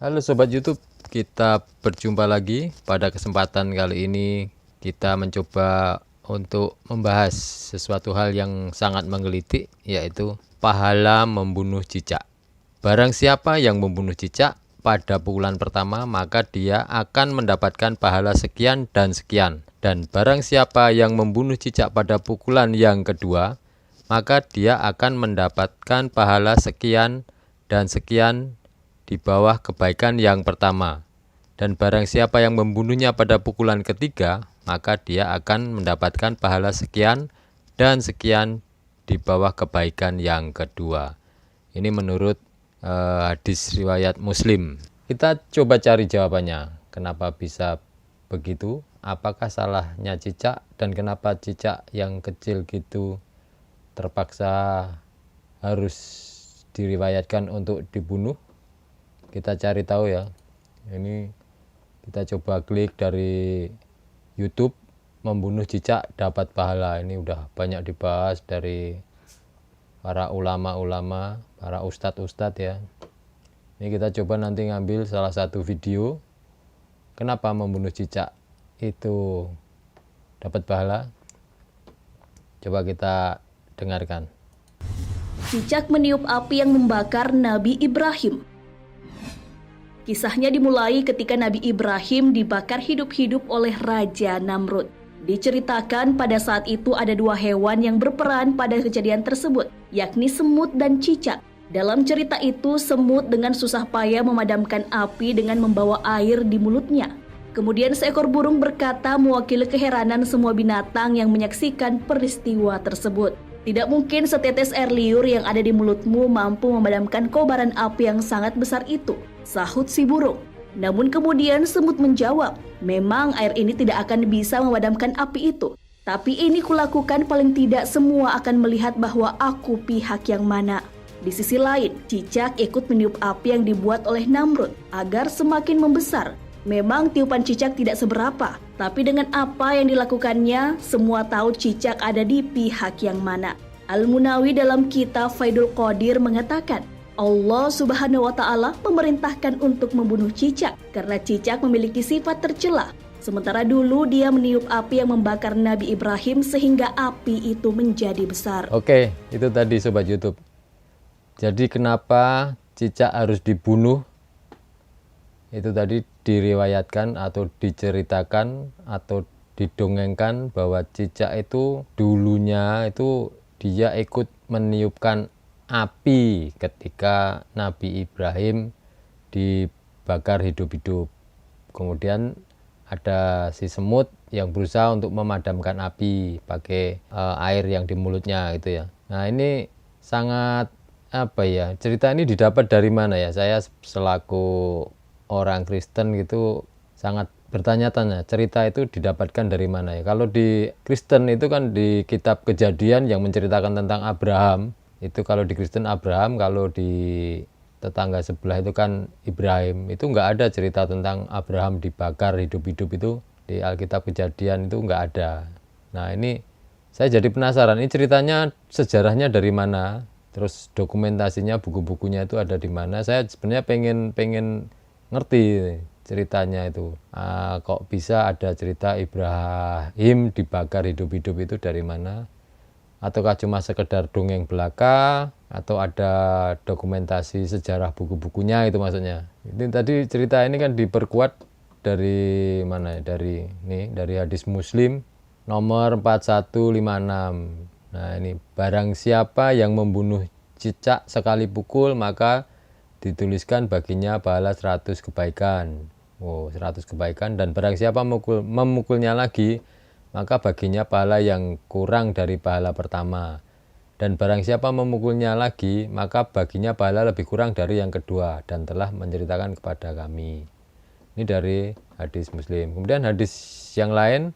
Halo Sobat YouTube, kita berjumpa lagi. Pada kesempatan kali ini kita mencoba untuk membahas sesuatu hal yang sangat menggelitik, yaitu pahala membunuh cicak. Barang siapa yang membunuh cicak pada pukulan pertama, maka dia akan mendapatkan pahala sekian dan sekian. Dan barang siapa yang membunuh cicak pada pukulan yang kedua, maka dia akan mendapatkan pahala sekian dan sekian di bawah kebaikan yang pertama. Dan barang siapa yang membunuhnya pada pukulan ketiga, maka dia akan mendapatkan pahala sekian dan sekian di bawah kebaikan yang kedua. Ini menurut hadis riwayat Muslim. Kita coba cari jawabannya. Kenapa bisa begitu? Apakah salahnya cicak, dan kenapa cicak yang kecil gitu terpaksa harus diriwayatkan untuk dibunuh? Kita cari tahu ya. Ini kita coba klik dari YouTube, membunuh cicak dapat pahala. Ini udah banyak dibahas dari para ulama-ulama, para ustadz-ustadz ya. Ini kita coba nanti ngambil salah satu video kenapa membunuh cicak itu dapat pahala. Coba kita dengarkan. Cicak meniup api yang membakar Nabi Ibrahim. Kisahnya dimulai ketika Nabi Ibrahim dibakar hidup-hidup oleh Raja Namrud. Diceritakan pada saat itu ada dua hewan yang berperan pada kejadian tersebut, yakni semut dan cicak. Dalam cerita itu, semut dengan susah payah memadamkan api dengan membawa air di mulutnya. Kemudian seekor burung berkata mewakili keheranan semua binatang yang menyaksikan peristiwa tersebut. Tidak mungkin setetes air liur yang ada di mulutmu mampu memadamkan kobaran api yang sangat besar itu, sahut si burung. Namun kemudian semut menjawab, memang air ini tidak akan bisa memadamkan api itu. Tapi ini kulakukan, paling tidak semua akan melihat bahwa aku pihak yang mana. Di sisi lain, cicak ikut meniup api yang dibuat oleh Namrud agar semakin membesar. Memang tiupan cicak tidak seberapa, tapi dengan apa yang dilakukannya, semua tahu cicak ada di pihak yang mana. Al-Munawi dalam kitab Faidul Qadir mengatakan, Allah Subhanahu wa Ta'ala memerintahkan untuk membunuh cicak karena cicak memiliki sifat tercela. Sementara dulu dia meniup api yang membakar Nabi Ibrahim sehingga api itu menjadi besar. Oke, itu tadi Sobat YouTube. Jadi kenapa cicak harus dibunuh? Itu tadi diriwayatkan atau diceritakan atau didongengkan bahwa cicak itu dulunya itu dia ikut meniupkan api ketika Nabi Ibrahim dibakar hidup-hidup. Kemudian ada si semut yang berusaha untuk memadamkan api pakai air yang di mulutnya gitu ya. Nah, ini sangat cerita ini didapat dari mana ya? Saya selaku orang Kristen gitu sangat bertanya-tanya, cerita itu didapatkan dari mana ya? Kalau di Kristen itu kan di kitab Kejadian yang menceritakan tentang Abraham, itu kalau di Kristen Abraham, kalau di tetangga sebelah itu kan Ibrahim. Itu nggak ada cerita tentang Abraham dibakar hidup-hidup, itu di Alkitab Kejadian itu nggak ada. Nah, ini saya jadi penasaran, ini ceritanya sejarahnya dari mana, terus dokumentasinya, buku-bukunya itu ada di mana. Saya sebenarnya pengen ngerti ceritanya itu. Kok bisa ada cerita Ibrahim dibakar hidup-hidup itu dari mana? Ataukah cuma sekedar dongeng belaka, atau ada dokumentasi sejarah buku-bukunya itu maksudnya. Ini tadi cerita ini kan diperkuat dari mana ya? Dari hadis Muslim nomor 4156. Nah, ini barang siapa yang membunuh cicak sekali pukul, maka dituliskan baginya pahala 100 kebaikan. 100 kebaikan. Dan barang siapa memukulnya lagi, maka baginya pahala yang kurang dari pahala pertama. Dan barang siapa memukulnya lagi, maka baginya pahala lebih kurang dari yang kedua, dan telah menceritakan kepada kami. Ini dari hadis Muslim. Kemudian hadis yang lain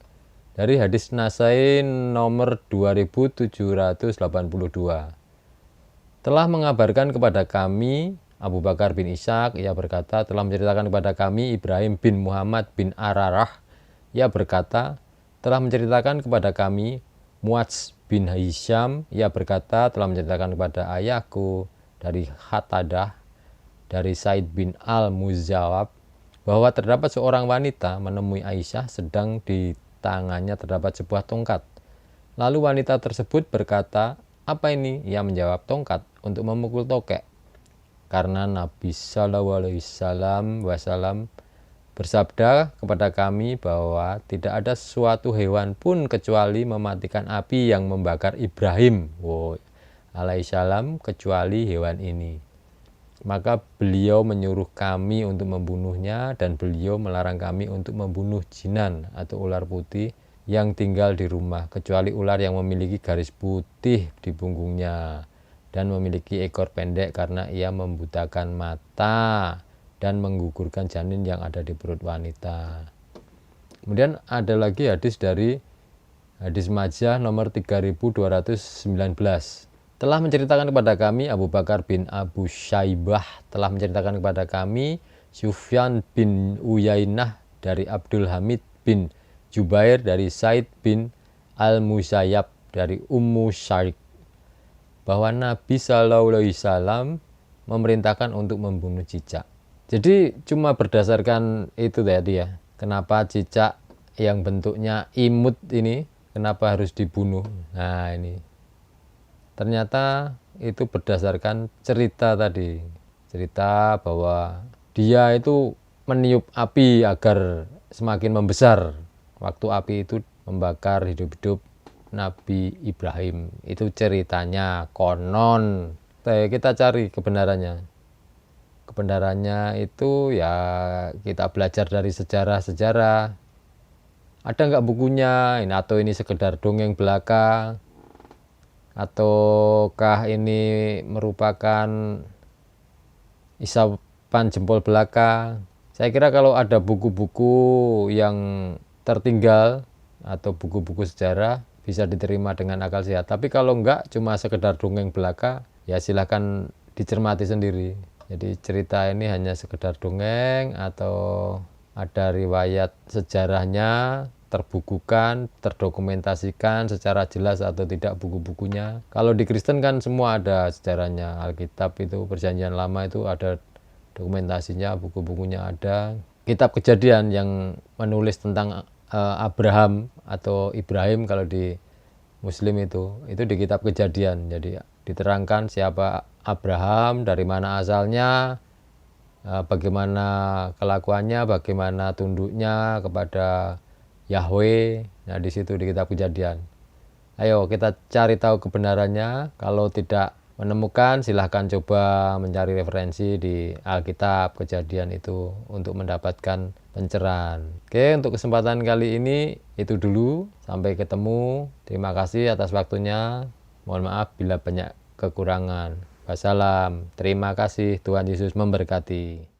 dari hadis Nasai nomor 2782. Telah mengabarkan kepada kami Abu Bakar bin Ishaq, ia berkata, telah menceritakan kepada kami Ibrahim bin Muhammad bin Ararah, ia berkata, telah menceritakan kepada kami Muadz bin Hisham, ia berkata, telah menceritakan kepada ayahku dari Hatadah, dari Said bin Al-Muzawab bahwa terdapat seorang wanita menemui Aisyah sedang di tangannya terdapat sebuah tongkat. Lalu wanita tersebut berkata, "Apa ini?" Ia menjawab, "Tongkat untuk memukul tokek." Karena Nabi Shallallahu Alaihi Wasallam bersabda kepada kami bahwa tidak ada suatu hewan pun kecuali mematikan api yang membakar Ibrahim alaihissalam kecuali hewan ini. Maka beliau menyuruh kami untuk membunuhnya dan beliau melarang kami untuk membunuh jinan atau ular putih yang tinggal di rumah kecuali ular yang memiliki garis putih di punggungnya dan memiliki ekor pendek karena ia membutakan mata dan menggugurkan janin yang ada di perut wanita. Kemudian ada lagi hadis dari hadis Majah nomor 3219. Telah menceritakan kepada kami Abu Bakar bin Abu Syaibah, telah menceritakan kepada kami Sufyan bin Uyainah dari Abdul Hamid bin Jubair dari Said bin Al-Musayyab dari Ummu Syarik bahwa Nabi Shallallahu Alaihi Wasallam memerintahkan untuk membunuh cicak. Jadi cuma berdasarkan itu tadi ya, kenapa cicak yang bentuknya imut ini kenapa harus dibunuh. Nah ini ternyata itu berdasarkan cerita tadi, cerita bahwa dia itu meniup api agar semakin membesar waktu api itu membakar hidup-hidup Nabi Ibrahim. Itu ceritanya, konon. Kita cari kebenarannya. Kebenarannya itu ya kita belajar dari sejarah-sejarah. Ada nggak bukunya ini, atau ini sekedar dongeng belaka, ataukah ini merupakan isapan jempol belaka? Saya kira kalau ada buku-buku yang tertinggal atau buku-buku sejarah bisa diterima dengan akal sehat. Tapi kalau enggak cuma sekedar dongeng belaka, ya silahkan dicermati sendiri. Jadi cerita ini hanya sekedar dongeng atau ada riwayat sejarahnya, terbukukan, terdokumentasikan secara jelas atau tidak buku-bukunya. Kalau di Kristen kan semua ada sejarahnya, Alkitab itu, Perjanjian Lama itu ada dokumentasinya, buku-bukunya ada. Kitab Kejadian yang menulis tentang Abraham atau Ibrahim kalau di Muslim itu di Kitab Kejadian. Jadi diterangkan siapa Abraham, dari mana asalnya, bagaimana kelakuannya, bagaimana tunduknya kepada Yahweh. Nah di situ di Kitab Kejadian. Ayo kita cari tahu kebenarannya. Kalau tidak menemukan, silahkan coba mencari referensi di Alkitab Kejadian itu untuk mendapatkan pencerahan. Oke, untuk kesempatan kali ini itu dulu. Sampai ketemu. Terima kasih atas waktunya. Mohon maaf bila banyak kekurangan. Wassalam. Terima kasih. Tuhan Yesus memberkati.